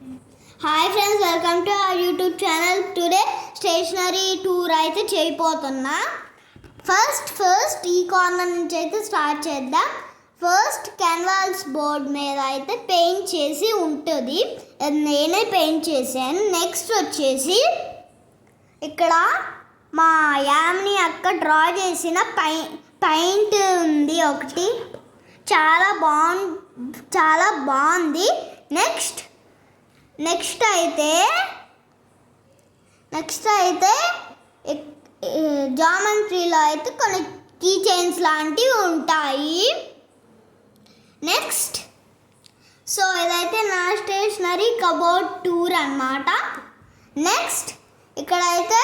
Hi friends, welcome to our YouTube channel. Today stationery tour అయితే చేయబోతున్నా. First ఈ corner నుంచి అయితే స్టార్ట్ చేద్దాం. ఫస్ట్ క్యాన్వాస్ బోర్డ్ మీద అయితే పెయింట్ చేసి ఉంటుంది, నేనే పెయింట్ చేశాను. నెక్స్ట్ వచ్చేసి ఇక్కడ మా యామిని అక్క డ్రా చేసిన పెయింట్ ఉంది ఒకటి, చాలా బాగుంది. నెక్స్ట్ అయితే జామెట్రీలో అయితే కొన్ని కీ చైన్స్ లాంటివి ఉంటాయి. నెక్స్ట్ సో ఇదైతే నా స్టేషనరీ కబోర్డ్ టూర్ అన్నమాట. నెక్స్ట్ ఇక్కడైతే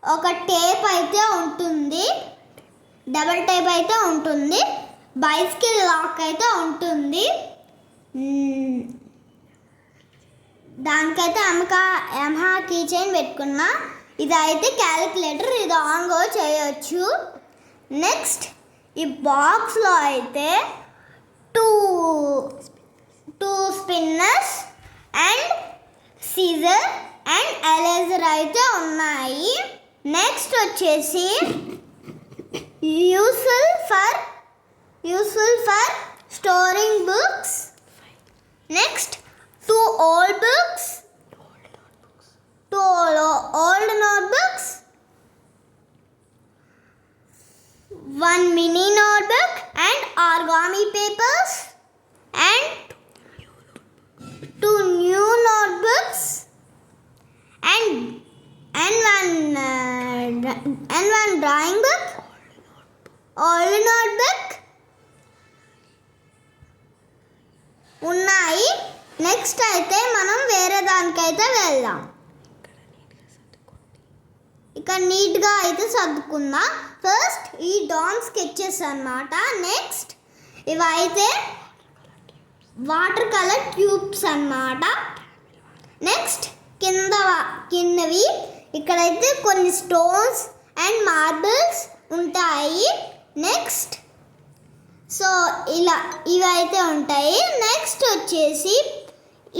ఒక టేప్ అయితే ఉంటుంది, డబల్ టేప్ అయితే ఉంటుంది, బైసికల్ లాక్ అయితే ఉంటుంది. దానికైతే యమహా కీ చైన్ పెట్టుకున్నా. ఇదైతే క్యాలిక్యులేటర్, ఇది ఆన్ కూడా చేయొచ్చు. నెక్స్ట్ ఈ బాక్స్లో అయితే two spinners and scissor and eraser అయితే ఉన్నాయి. నెక్స్ట్ వచ్చేసి useful for storing books. Next two old notebooks, one mini notebook and origami papers, and two new notebooks and one drawing book, old notebook ఉన్నాయి. Next అయితే మనం వేరే దానికైతే వెళ్దాం. ఇక్కడ నీట్గా అయితే సర్దుకుందాం. ఫస్ట్ ఈ డామ్ స్కెచెస్ అన్నమాట. నెక్స్ట్ ఇవైతే వాటర్ కలర్ ట్యూబ్స్ అన్నమాట. నెక్స్ట్ కిందవి ఇక్కడైతే కొన్ని స్టోన్స్ అండ్ మార్బుల్స్ ఉంటాయి. నెక్స్ట్ సో ఇలా ఇవైతే ఉంటాయి. నెక్స్ట్ వచ్చేసి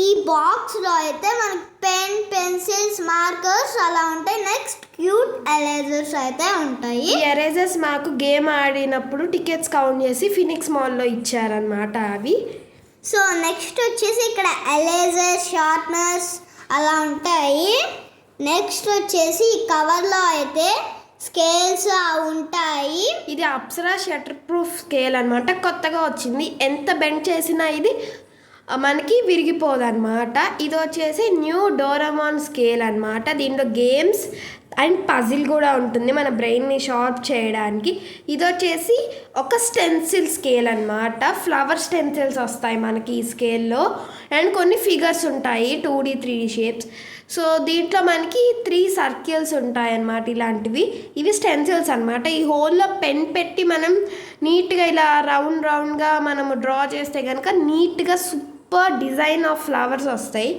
ఈ బాక్స్లో అయితే మనకి పెన్సిల్స్, మార్కర్స్ అలా ఉంటాయి. నెక్స్ట్ క్యూట్ ఎరేజర్స్ అయితే ఉంటాయి. ఈ ఎరేజర్స్ మాకు గేమ్ ఆడినప్పుడు టికెట్స్ కౌంట్ చేసి ఫినిక్స్ మాల్లో ఇచ్చారనమాట అవి. సో నెక్స్ట్ వచ్చేసి ఇక్కడ ఎరేజర్స్, షార్ప్నర్స్ అలా ఉంటాయి. నెక్స్ట్ వచ్చేసి ఈ కవర్లో అయితే స్కేల్స్ ఉంటాయి. ఇది అప్సరా షట్టర్ ప్రూఫ్ స్కేల్ అనమాట, కొత్తగా వచ్చింది. ఎంత బెండ్ చేసినా ఇది మనకి విరిగిపోదన్నమాట. ఇది వచ్చేసి న్యూ డోరామాన్ స్కేల్ అనమాట. దీంట్లో గేమ్స్ అండ్ పజిల్ కూడా ఉంటుంది, మన బ్రెయిన్ని షార్ప్ చేయడానికి. ఇది వచ్చేసి ఒక స్టెన్సిల్ స్కేల్ అనమాట. ఫ్లవర్ స్టెన్సిల్స్ వస్తాయి మనకి ఈ స్కేల్లో, అండ్ కొన్ని ఫిగర్స్ ఉంటాయి 2D 3D షేప్స్. సో దీంట్లో మనకి 3 సర్కిల్స్ ఉంటాయి అన్నమాట. ఇలాంటివి ఇవి స్టెన్సిల్స్ అనమాట. ఈ హోల్లో పెన్ పెట్టి మనం నీట్గా ఇలా రౌండ్గా మనము డ్రా చేస్తే కనుక నీట్గా సూపర్ డిజైన్ ఆఫ్ ఫ్లవర్స్ వస్తాయి.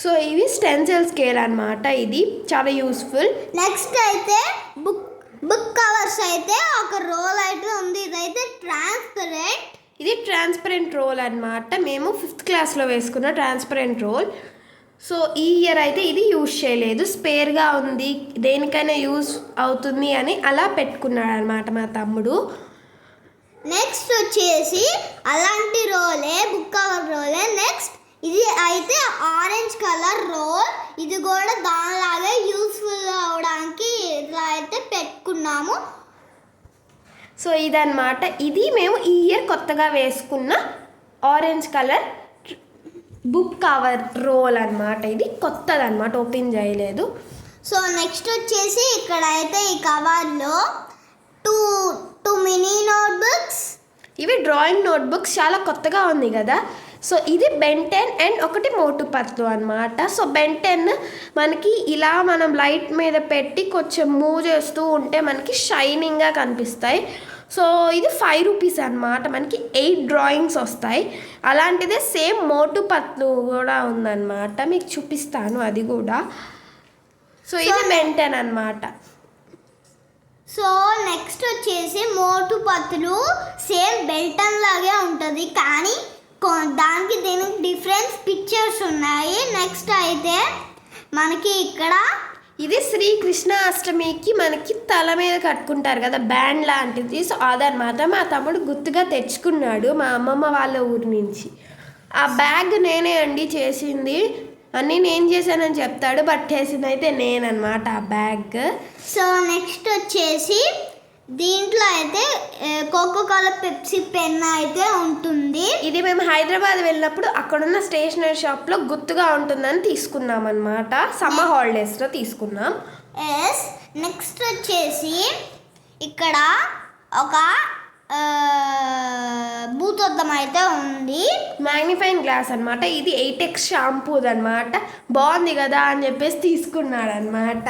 సో ఇవి స్టెన్సిల్ స్కేల్ అనమాట. ఇది చాలా యూస్ఫుల్. నెక్స్ట్ అయితే బుక్ కవర్స్ అయితే ఒక రోల్ అయితే ఉంది. ఇదైతే ఇది ట్రాన్స్పరెంట్ రోల్ అనమాట. మేము 5th క్లాస్లో వేసుకున్న ట్రాన్స్పరెంట్ రోల్. సో ఈ ఇయర్ అయితే ఇది యూజ్ చేయలేదు, స్పేర్గా ఉంది, దేనికైనా యూజ్ అవుతుంది అని అలా పెట్టుకున్నాడు అనమాట మా తమ్ముడు. నెక్స్ట్ వచ్చేసి అలాంటి రోలే, బుక్ కవర్ రోలే. నెక్స్ట్ ఇది అయితే ఆరెంజ్ కలర్ రోల్. ఇది కూడా దానిలాగే యూస్ఫుల్ అవడానికి ఇలా అయితే పెట్టుకున్నాము. సో ఇదన్నమాట, ఇది మేము ఈ ఇయర్ కొత్తగా వేసుకున్న orange colour book cover roll అనమాట. ఇది కొత్తది అనమాట, ఓపెన్ చేయలేదు. సో నెక్స్ట్ వచ్చేసి ఇక్కడైతే ఈ కవర్లో టూ మినీ నోట్బుక్స్. ఇవి డ్రాయింగ్ నోట్బుక్స్, చాలా కొత్తగా ఉంది కదా. సో ఇది బెంటెన్ అండ్ ఒకటి మోటు పత్లు అనమాట. సో బెంటెన్ మనకి ఇలా మనం లైట్ మీద పెట్టి కొంచెం మూవ్ చేస్తూ ఉంటే మనకి షైనింగ్గా కనిపిస్తాయి. సో ఇది 5 రూపీస్ అనమాట. మనకి 8 డ్రాయింగ్స్ వస్తాయి. అలాంటిదే సేమ్ మోటు పత్లు కూడా ఉందన్నమాట, మీకు చూపిస్తాను అది కూడా. సో ఇది బెంటెన్ అనమాట. సో నెక్స్ట్ వచ్చేసి మోటు పత్తులు సేమ్ బెల్టన్ లాగే ఉంటుంది, కానీ దానికి దీనికి డిఫరెన్స్ పిక్చర్స్ ఉన్నాయి. నెక్స్ట్ అయితే మనకి ఇక్కడ ఇది శ్రీకృష్ణ అష్టమికి మనకి తల మీద కట్టుకుంటారు కదా బ్యాండ్ లాంటిది. సో అదనమాట మా తమ్ముడు గుర్తుగా తెచ్చుకున్నాడు మా అమ్మమ్మ వాళ్ళ ఊరి నుంచి. ఆ బ్యాగ్ నేనే అండి చేసింది, అన్నీ నేను చేశానని చెప్తాడు, బట్ చేసింది అయితే నేనన్నమాట ఆ బ్యాగ్. సో నెక్స్ట్ వచ్చేసి దీంట్లో అయితే కోకోకోలా పెప్సీ పెన్ అయితే ఉంటుంది. ఇది మేము హైదరాబాద్ వెళ్ళినప్పుడు అక్కడున్న స్టేషనరీ షాప్లో గుర్తుగా ఉంటుందని తీసుకున్నాం అనమాట. సమ్మర్ హాలిడేస్లో తీసుకున్నాం. ఎస్. నెక్స్ట్ వచ్చేసి ఇక్కడ ఒక భూతద్దం అయితే ఉంది. మ్యాగ్నిఫైయింగ్ గ్లాస్ అనమాట. ఇది 8x షాంపూది అనమాట. బాగుంది కదా అని చెప్పేసి తీసుకున్నాడు అనమాట.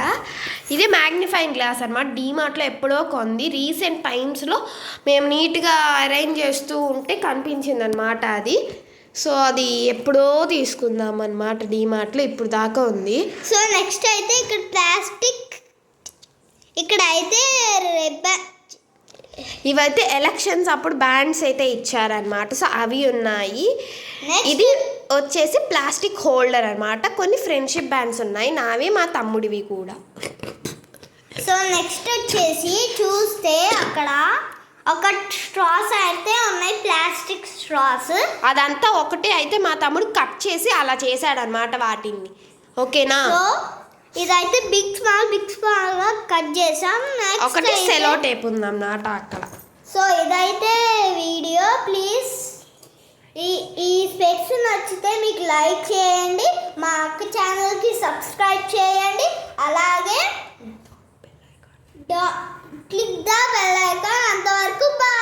ఇది మ్యాగ్నిఫైయింగ్ గ్లాస్ అనమాట. డీమార్ట్లో ఎప్పుడో కొంది. రీసెంట్ టైమ్స్లో మేము నీట్గా అరేంజ్ చేస్తూ ఉంటే కనిపించింది అనమాట అది. సో అది ఎప్పుడో తీసుకుందాం అనమాట డీమార్ట్లో, ఇప్పుడు దాకా ఉంది. సో నెక్స్ట్ అయితే ఇక్కడ ప్లాస్టిక్, ఇక్కడ అయితే ఇవైతే ఎలక్షన్స్ అప్పుడు బ్యాండ్స్ అయితే ఇచ్చారనమాట. సో అవి ఉన్నాయి. ఇది వచ్చేసి ప్లాస్టిక్ హోల్డర్ అనమాట. కొన్ని ఫ్రెండ్షిప్ బ్యాండ్స్ ఉన్నాయి, నావి మా తమ్ముడివి కూడా. సో నెక్స్ట్ వచ్చేసి చూస్తే అక్కడ ఒక స్ట్రాస్ అయితే ఉన్నాయి, ప్లాస్టిక్ స్ట్రాస్. అదంతా ఒకటే అయితే మా తమ్ముడు కట్ చేసి అలా చేశాడనమాట వాటిని. ఓకేనా? సో ఇదైతే బిగ్ స్మాల్ గా కట్ చేసాం. ఒకటి సెలో టేప్ ఉందన్నమాట అక్కడ. సో ఇదైతే వీడియో. ప్లీజ్ ఈ స్పెక్స్ నచ్చితే మీకు లైక్ చేయండి, మా అక్క ఛానల్కి సబ్స్క్రైబ్ చేయండి, అలాగే క్లిక్ ద బెల్ ఐకాన్. అంతవరకు బాయ్.